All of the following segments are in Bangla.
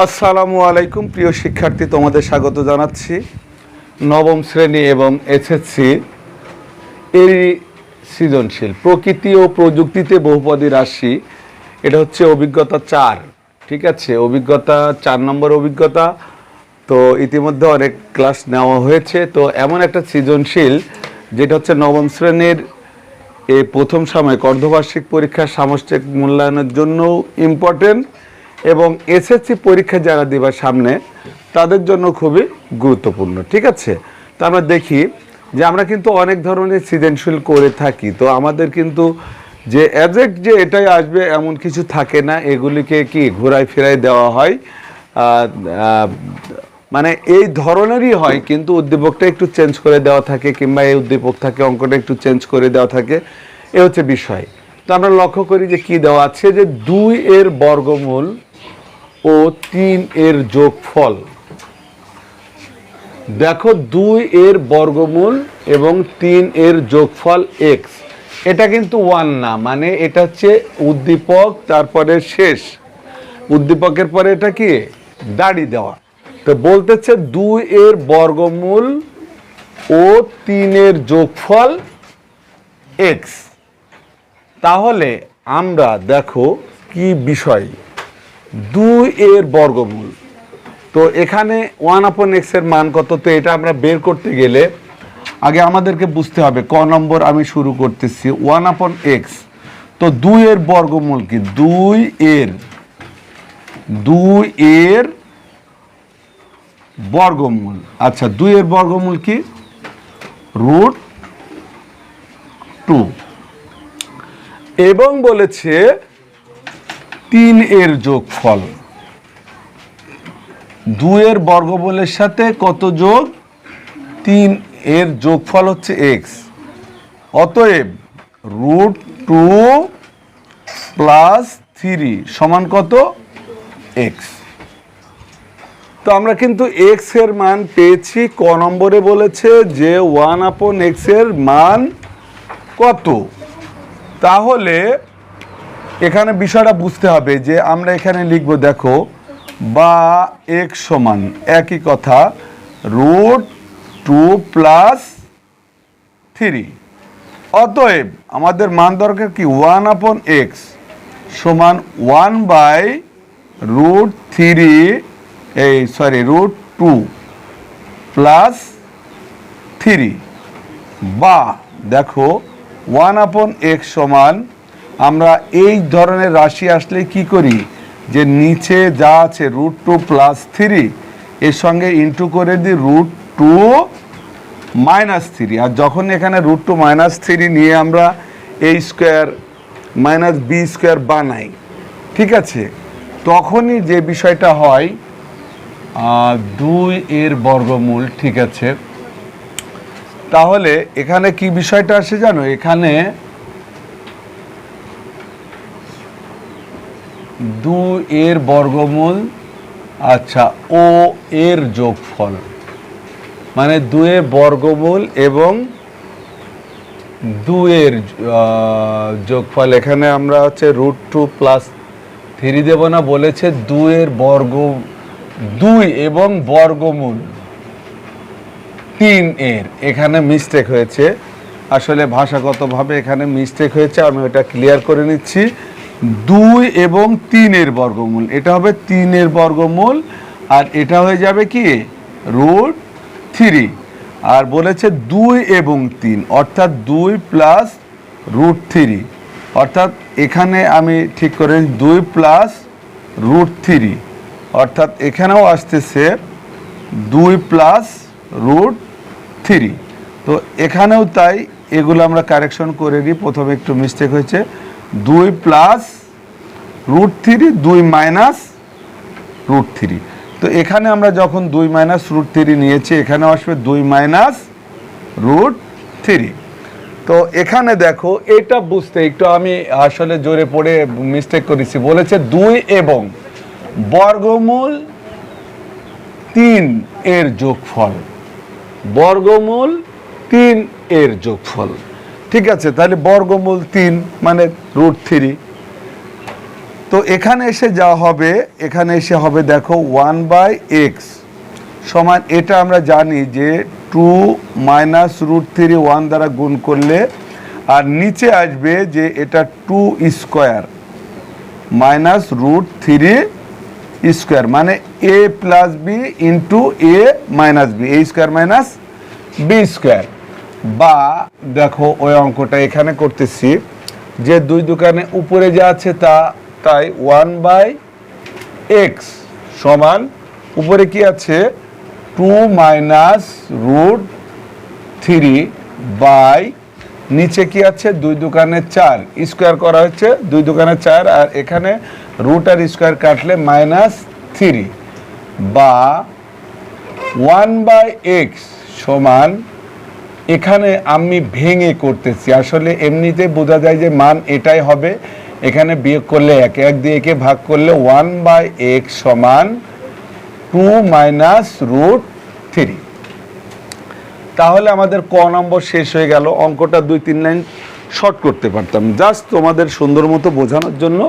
আসসালামু আলাইকুম প্রিয় শিক্ষার্থী, তোমাদের স্বাগত জানাচ্ছি নবম শ্রেণী এবং এসএসসি এর সৃজনশীল প্রকৃতি ও প্রযুক্তিতে বহুপদী রাশি। এটা হচ্ছে অভিজ্ঞতা 4। ঠিক আছে, অভিজ্ঞতা 4 নম্বর অভিজ্ঞতা। তো ইতিমধ্যে অনেক ক্লাস নেওয়া হয়েছে। তো এমন একটা সৃজনশীল যেটা হচ্ছে নবম শ্রেণীর এই প্রথম সাময়িক অর্ধবার্ষিক পরীক্ষার সামষ্টিক মূল্যায়নের জন্যও ইম্পর্টেন্ট এবং এসএসসি পরীক্ষা যারা দেবার সামনে তাদের জন্য খুবই গুরুত্বপূর্ণ। ঠিক আছে, তো আমরা দেখি যে আমরা কিন্তু অনেক ধরনের সৃজনশীল করে থাকি। তো আমাদের কিন্তু যে অ্যাবজেক্ট যে এটাই আসবে এমন কিছু থাকে না, এগুলিকে কি ঘোরায় ফেরায় দেওয়া হয়, মানে এই ধরনেরই হয়, কিন্তু উদ্দীপকটা একটু চেঞ্জ করে দেওয়া থাকে কিংবা এই উদ্দীপক থাকে অঙ্কটা একটু চেঞ্জ করে দেওয়া থাকে, এ হচ্ছে বিষয়। তো আমরা লক্ষ্য করি যে কি দেওয়া আছে, যে 2 এর বর্গমূল ও 3 এর যোগফল। দেখো 2 এর বর্গমূল এবং 3 এর যোগফল x। এটা কিন্তু 1 না, মানে এটা হচ্ছে উদ্দীপক, তারপরে শেষ উদ্দীপকের পরে এটা কি দাড়ি দেওয়া। তো বলতেছে 2 এর বর্গমূল ও 3 এর যোগফল x। তাহলে আমরা দেখো কি বিষয়, 2 এর বর্গমূল। তো এখানে 1/x এর মান কত? তো এটা আমরা বের করতে গেলে আগে আমাদেরকে বুঝতে হবে ক নম্বর আমি শুরু করতেছি 1/x। তো 2 এর বর্গমূল কি? 2 এর বর্গমূল। আচ্ছা, 2 এর বর্গমূল কি? √2। এবং বলেছে 3 এর যোগফল। 2 এর বর্গমূলের সাথে কত যোগ? 3 এর যোগফল হচ্ছে x। অতএব √2 + 3 সমান কত? x। তো আমরা কিন্তু x এর মান পেয়েছি। ক নম্বরে বলেছে যে 1/x এর মান কত। তাহলে এখানে বিষয়টা বুঝতে হবে যে আমরা এখানে লিখব, দেখো, বা x সমান একই কথা √2 + 3। অতএব আমাদের মান দরকার কি? 1/x সমান 1/√2 + 3। বা দেখো 1/x সমান, আমরা এই ধরনের রাশি আসলে কি করি, যে নিচে যা আছে √2 + 3 এর সঙ্গে ইন্টু করে দিই √2 - 3। আর যখন এখানে √2 - 3 নিয়ে আমরা a² - b² বানাই, ঠিক আছে, তখনই যে বিষয়টা হয় 2 এর বর্গমূল। ঠিক আছে, তাহলে এখানে কি বিষয়টা আসে জানো? এখানে 2 এর বর্গমূল, আচ্ছা, ও এর যোগফল, মানে 2 এর বর্গমূল এবং 2 এর যোগফল। এখানে আমরা হচ্ছে √2 + 3 দেব না, বলেছে 2 এর 2 এবং বর্গমূল 3 এর। এখানে মিস্টেক হয়েছে, আসলে ভাষাগতভাবে এখানে মিস্টেক হয়েছে, আমি ওটা ক্লিয়ার করে নিচ্ছি। 2 এবং 3 এর বর্গমূল, এটা হবে 3 এর বর্গমূল, আর এটা হয়ে যাবে কি √3। আর বলেছে 2 এবং 3, অর্থাৎ 2 + √3, অর্থাৎ এখানে আমি ঠিক করে 2 + √3, অর্থাৎ এখানেও আসতেছে 2 + √3। তো এখানেও তাই, এগুলো আমরা কারেকশন করে নিই। প্রথমে একটু মিস্টেক হয়েছে, 2 + √3, 2 - √3। তো এখানে আমরা যখন 2 - √3 নিয়েছি, এখানেও আসবে 2 - √3। তো এখানে দেখো, এটা বুঝতে একটু আমি আসলে জোরে পড়ে মিস্টেক করেছি। বলেছে 2 এবং বর্গমূল 3 এর যোগফল, বর্গমূল 3 এর যোগফল। ঠিক আছে, তাহলে বর্গমূল 3 মানে √3। তো এখানে এসে যা হবে, এখানে এসে হবে দেখো 1/x সমান, এটা আমরা জানি যে 2 মাইনাস √3 1 দ্বারা গুণ করলে, আর নিচে আসবে যে এটা 2 স্কোয়ার মাইনাস √3 স্কোয়ার, মানে a plus B into a minus B, a square minus B square. বা দেখো ওই অঙ্কটা এখানে করতেছি যে দুই দোকানে উপরে যা আছে তাই 1/x সমান, উপরে কি আছে 2 মাইনাস √3 বাই নিচে কি আছে 2 দোকানে 4 স্কোয়ার করা হচ্ছে, 2 দোকানে 4, আর এখানে রুট আর স্কোয়ার কাটলে -3 বা 1/x সমান, এখানে আমি ভেঙে করতেছি, আসলে এমনিতে বোঝা যায় যে মান এটাই হবে, এখানে বিয়োগ করলে 1 দিয়ে একে ভাগ করলে 1/x সমান 2 মাইনাস √3। তাহলে আমাদের ক নম্বর শেষ হয়ে গেল। অঙ্কটা 2-3 লাইন শর্ট করতে পারতাম, জাস্ট তোমাদের সুন্দর মতো বোঝানোর জন্য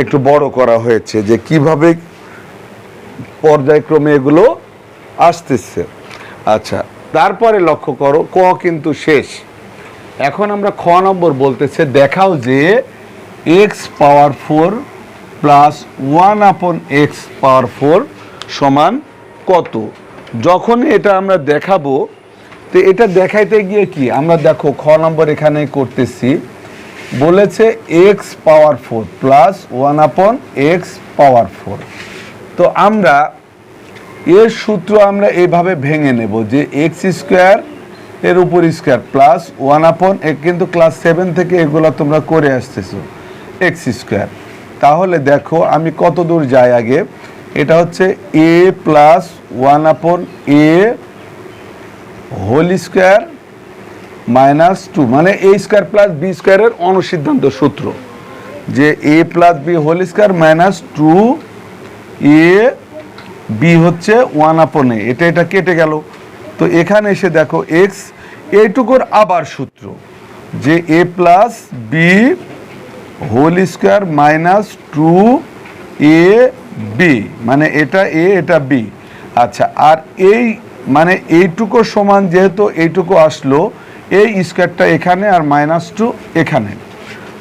একটু বড় করা হয়েছে যে কিভাবে পর্যায়ক্রমে এগুলো আসতেছে। আচ্ছা, তারপরে লক্ষ্য করো ক কিন্তু শেষ। এখন আমরা খ নম্বর বলতেছে দেখাও যে x পাওয়ার 4 প্লাস 1/x পাওয়ার 4 সমান কত। যখন এটা আমরা দেখাবো, তো এটা দেখাইতে গিয়ে কি আমরা দেখো খ নম্বর এখানে করতেছি, বলেছে x পাওয়ার 4 প্লাস 1/x পাওয়ার 4। তো আমরা এর সূত্র আমরা এইভাবে ভেঙে নেব যে x স্কোয়ার এর উপর স্কোয়ার প্লাস 1/, কিন্তু ক্লাস 7 থেকে এগুলো তোমরা করে আসতেছো, x স্কোয়ার। তাহলে দেখো আমি কত দূর যাই আগে, এটা হচ্ছে a plus 1/a whole square minus 2, মানে a স্কোয়ার প্লাস বি স্কোয়ারের অনুসিদ্ধান্ত সূত্র যে a plus B whole square minus 2a B হচ্ছে 1/a, এটা কেটে গেল। তো এখানে এসে দেখো x এইটুকুর আবার সূত্র যে a plus B whole square minus 2ab, মানে এটা a এটা b। আচ্ছা, আর এই মানে এইটুকু সমান যেহেতু এইটুকু আসলো, এই স্কোয়ারটা এখানে আর -2 এখানে।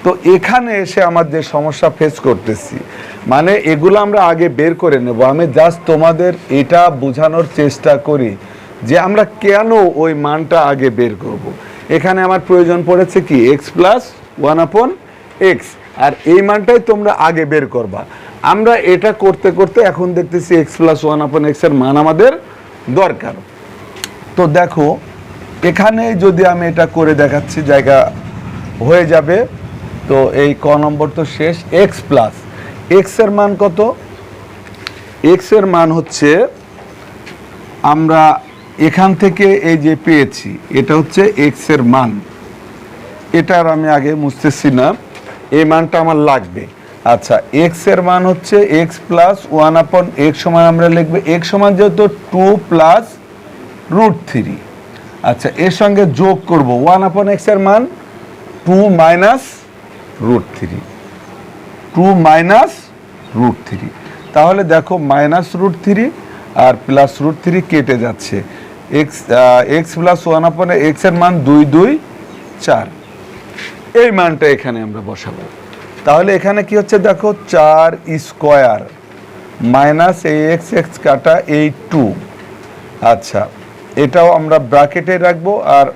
তো এখানে এসে আমার যে সমস্যা ফেস করতেছি, মানে এগুলো আমরা আগে বের করে নেব। আমি জাস্ট তোমাদের এটা বোঝানোর চেষ্টা করি যে আমরা কেন ওই মানটা আগে বের করব। এখানে আমার প্রয়োজন পড়েছে কি x প্লাস 1/x, আর এই মানটাই তোমরা আগে বের করবা। আমরা এটা করতে করতে এখন দেখতেছি x প্লাস 1/x এর মান আমাদের দরকার। তো দেখো এখানে যদি আমি এটা করে দেখাচ্ছি, জায়গা হয়ে যাবে। তো এই ক নম্বর তো শেষ। x প্লাস x এর মান কত, x এর মান হচ্ছে আমরা এখান থেকে এই যে পেয়েছি, এটা হচ্ছে x এর মান, এটার আমি আগে মুছতেছি না, এই মানটা আমার লাগবে। আচ্ছা, x এর মান হচ্ছে x প্লাস 1/x সমান আমরা লিখবো x সমান যেহেতু 2 প্লাস √3। আচ্ছা, এর সঙ্গে যোগ করব 1/x এর মান 2 মাইনাস √3, 2 মাইনাস √3। তাহলে দেখো -√3 আর প্লাস √3 কেটে যাচ্ছে, x প্লাস 1/x এর মান 2 2 4, এই মানটা এখানে আমরা বসাবো। তাহলে এখানে কি হচ্ছে দেখো 4 স্কোয়ার মাইনাস এই x কাটা এই 2। আচ্ছা, এটাও আমরা ব্র্যাকেটে রাখবো, আর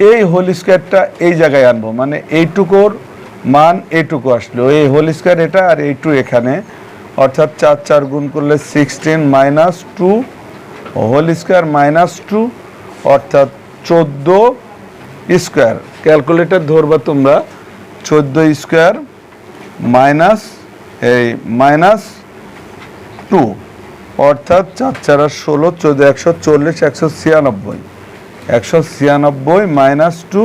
এই হোল স্কোয়ারটা এই জায়গায় আনবো, মানে এইটুকুর মান এইটুকু আসলো, এই হোল স্কোয়ার এটা আর এই 2 এখানে, অর্থাৎ 4 4 গুণ করলে 16 মাইনাস 2 হোল স্কোয়ার মাইনাস 2, অর্থাৎ 14 স্কোয়ার। ক্যালকুলেটর ধরবা তোমরা, 14 স্কোয়ার মাইনাস এই -2, অর্থাৎ 4 4 আর 16, 14 140, 196 মাইনাস 2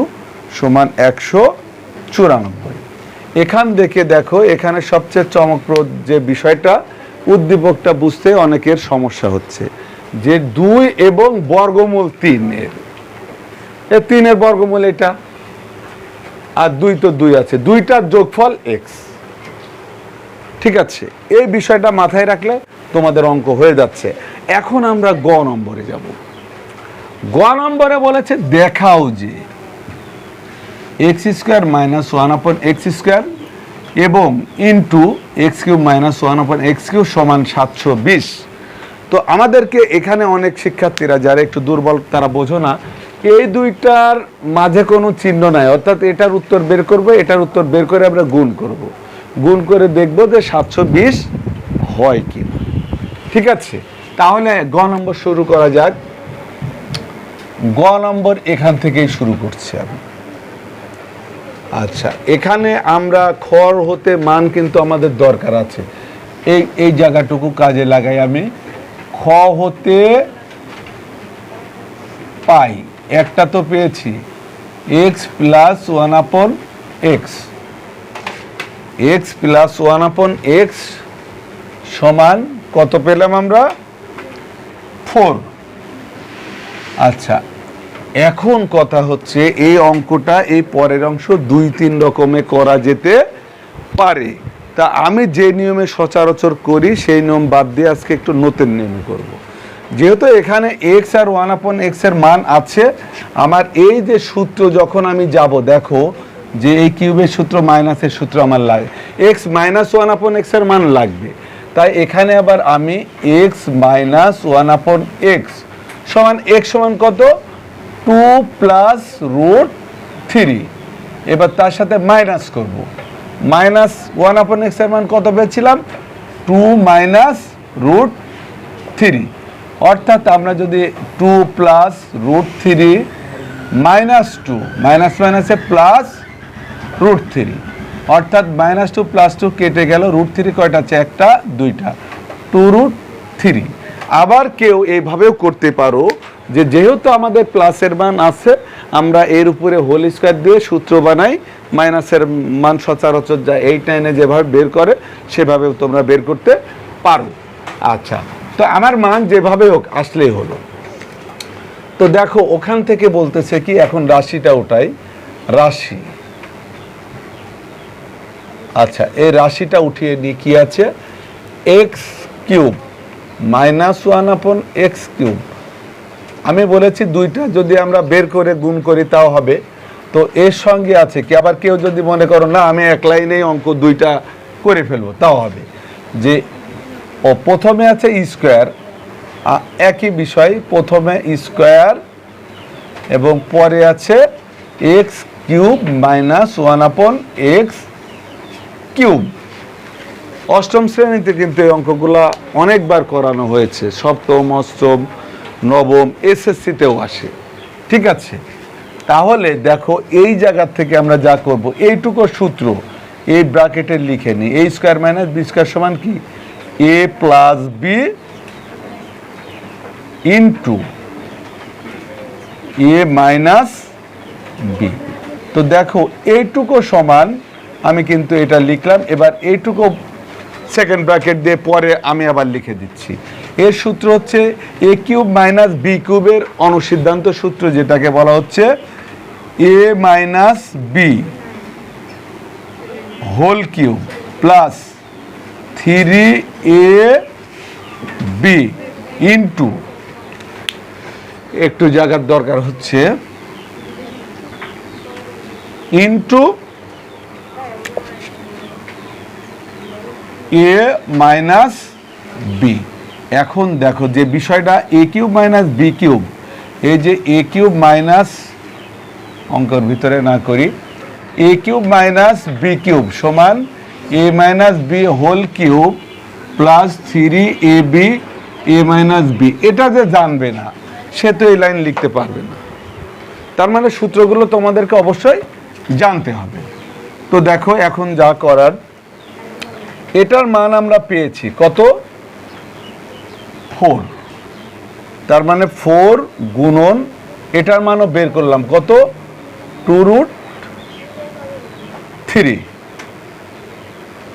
সমান 194। এখান থেকে দেখো এখানে সবচেয়ে চমকপ্রদ যে বিষয়টা, উদ্দীপকটা বুঝতে অনেকের সমস্যা হচ্ছে যে 2 এবং বর্গমূল 3 এর, 3 এর বর্গমূল এটা, আর 2 তো 2 আছে, দুইটার যোগফল x। ঠিক আছে, এই বিষয়টা মাথায় রাখলে তোমাদের অঙ্ক হয়ে যাচ্ছে। এখন আমরা গ নম্বরে যাব। গ নম্বরে বলেছে দেখাও যে x square minus one upon x square এবং into x cube minus one upon x cube সমান 720। তো আমাদেরকে এখানে অনেক শিক্ষার্থীরা যারা একটু দুর্বল তারা বোঝো না, এই দুইটার মাঝে কোনো চিহ্ন নাই, অর্থাৎ এটার উত্তর বের করব, এটার উত্তর বের করে আমরা গুণ করব, গুণ করে দেখব যে 720 হয় কি। ঠিক আছে, তাহলে গ নম্বর শুরু করা যাক। গ নম্বর এখান থেকেই শুরু করছি আমি। আচ্ছা, এখানে আমরা খর হতে মান কিন্তু আমাদের দরকার আছে, এই জায়গাটুকু কাজে লাগাই আমি। খ হতে পাই একটা তো পেয়েছি x plus one upon x, x plus one upon x সমান কত পেলাম আমরা? 4। আচ্ছা, এখন কথা হচ্ছে এই অঙ্কটা এই পরের অংশ 2-3 রকমে করা যেতে পারে। তা আমি যে নিয়মে সচরাচর করি সেই নিয়ম বাদ দিয়ে আজকে একটু নতুন নিয়মে করব। যেহেতু এখানে এক্স আর ওয়ান আপন এক্স এর মান আছে, আমার এই যে সূত্র যখন আমি যাব, দেখো যে এই কিউবের সূত্র মাইনাসের সূত্র আমার লাগে, x minus one upon x এর মান লাগবে। তাই এখানে আবার আমি x minus one upon x সমান এক্স সমান কত? 2 প্লাস রুট 3। এবার তার সাথে মাইনাস করব, মাইনাস ওয়ান আপন এক্স এর মান কত পেয়েছিলাম? 2 মাইনাস রুট 3। অর্থাৎ আমরা যদি 2 প্লাস রুট 3 মাইনাস 2 মাইনাস মাইনাসে প্লাস রুট 3, অর্থাৎ মাইনাস 2 প্লাস 2 কেটে গেল, রুট 3 কয়টা আছে? একটা, দুইটা, 2 রুট 3। আবার কেউ এইভাবেও করতে পারো যে যেহেতু আমাদের প্লাসের মান আছে, আমরা এর উপরে হোল স্কোয়ার দিয়ে সূত্র বানাই, মাইনাসের মান সচরাচর যা 8 9 যেভাবে বের করে সেভাবেও তোমরা বের করতে পারো। আচ্ছা, তো আমার মান যেভাবে হোক আসলেই হলো। তো দেখো ওখান থেকে বলতেছে কি, এখন রাশিটা ওটাই রাশি। আচ্ছা, এই রাশিটা উঠিয়ে নিয়ে কি আছে? X cube minus one upon x cube. আমি বলেছি দুইটা যদি আমরা বের করে গুণ করি তাও হবে। তো এর সঙ্গে আছে কি, আবার কেউ যদি মনে করো না আমি এক লাইনেই অঙ্ক দুইটা করে ফেলবো তাও হবে, যে ও প্রথমে আছে স্কোয়ার, একই বিষয়, প্রথমে স্কোয়ার এবং পরে আছে x cube minus one upon x cube. অষ্টম শ্রেণীতে কিন্তু এই অঙ্কগুলা অনেকবার করানো হয়েছে, সপ্তম, অষ্টম, নবম, এসএসসিতেও আসে। ঠিক আছে, তাহলে দেখো এই জায়গা থেকে আমরা যা করব, এইটুকু সূত্র এই ব্র্যাকেটে লিখে নিই, এ স্কোয়ার মাইনাস বি স্কোয়ার সমান কি? এ প্লাস বি ইন্টু এ মাইনাস বি। তো দেখো এইটুকু সমান, আমি কিন্তু এটা লিখলাম, এবার এইটুকু সেকেন্ড ব্র্যাকেট দিয়ে পরে আমি আবার লিখে দিচ্ছি। এর সূত্র হচ্ছে এ কিউব মাইনাস বি কিউবের অনুসিদ্ধান্ত সূত্র, যেটাকে বলা হচ্ছে a minus b whole cube plus 3ab into, একটু জায়গার দরকার হচ্ছে, ইন্টু এ মাইনাস বি। এখন দেখো যে বিষয়টা a cube minus b cube, এই যে এ কিউব মাইনাস, অঙ্কের ভিতরে না করি, a cube minus b cube সমান a minus b whole cube plus 3ab a minus b. এটা যে জানবে না সে তো এই লাইন লিখতে পারবে না, তার মানে সূত্রগুলো তোমাদেরকে অবশ্যই জানতে হবে। তো দেখো এখন যা করার, এটার মান আমরা পেয়েছি কত? 4। তার মানে 4 গুণন এটার মানও বের করলাম কত? 2 রুট 3।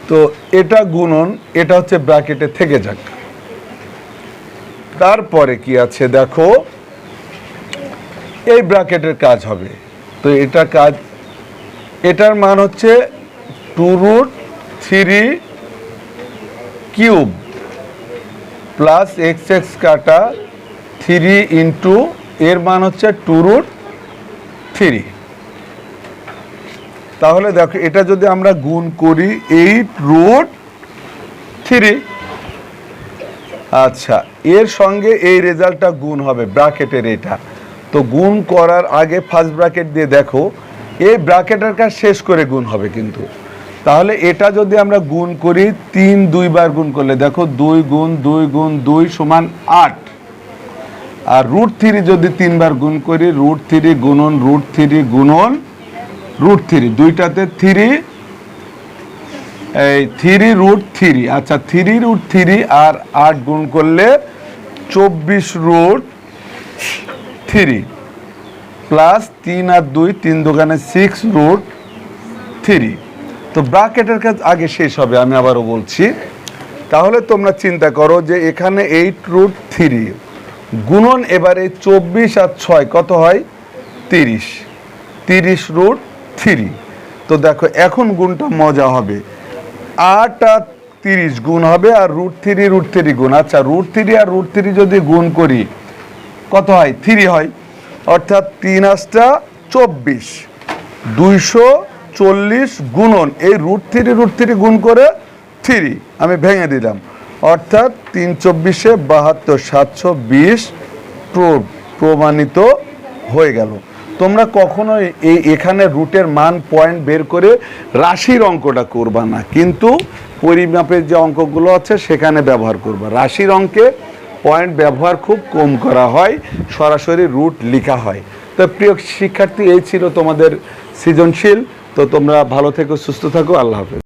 তো এটা গুণন, এটা হচ্ছে ব্র্যাকেটে থেকে যাক। তারপরে কি আছে দেখো, এই ব্র্যাকেটের কাজ হবে। তো এটা কাজ, এটার মান হচ্ছে 2 root 3 cube plus X X কাটা 3 ইন্টু এর মান হচ্ছে 2√3। তাহলে দেখো এটা যদি আমরা গুণ করি 8√3। আচ্ছা, এর সঙ্গে এই রেজাল্টটা গুণ হবে ব্র্যাকেটের এটা। তো গুণ করার আগে ফার্স্ট ব্র্যাকেট দিয়ে দেখো, এই ব্র্যাকেটের কাজ শেষ করে গুণ হবে কিন্তু। তাহলে এটা যদি আমরা গুণ করি 3 2বার গুণ করলে দেখো 2 গুণ 2 গুণ 2 সমান 8। আর √3 যদি 3বার গুণ করি √3 গুণন √3 গুণন √3, দুইটাতে 3, এই 3√3। আচ্ছা 3√3 আর 8 গুণ করলে 24√3 প্লাস 3 আর 2 3 দোকানে 6√3। তো ব্র্যাকেটের কাজ আগে শেষ হবে, আমি আবারও বলছি। তাহলে তোমরা চিন্তা করো যে এখানে 8√3 গুণন এবারে 24 আর 6 কত হয় 30, 30√3। তো দেখো এখন গুণটা মজা হবে, 8 আর 30 গুণ হবে আর √3 গুণ। আচ্ছা √3 আর √3 যদি গুণ করি কত হয় 3 হয়, অর্থাৎ 3 8টা 24, 240 গুণন এই √3 গুণ করে 3 আমি ভেঙে দিলাম, অর্থাৎ 3 24 72 720 প্রমাণিত হয়ে গেল। তোমরা কখনোই এখানে রুটের মান পয়েন্ট বের করে রাশির অঙ্কটা করবা না, কিন্তু পরিমাপের যে অঙ্কগুলো আছে সেখানে ব্যবহার করবা। রাশির অঙ্কে পয়েন্ট ব্যবহার খুব কম করা হয়, সরাসরি রুট লেখা হয়। তো প্রিয় শিক্ষার্থী, এই ছিল তোমাদের সৃজনশীল। তো তোমরা ভালো থেকো, সুস্থ থাকো, আল্লাহ হাফেজ।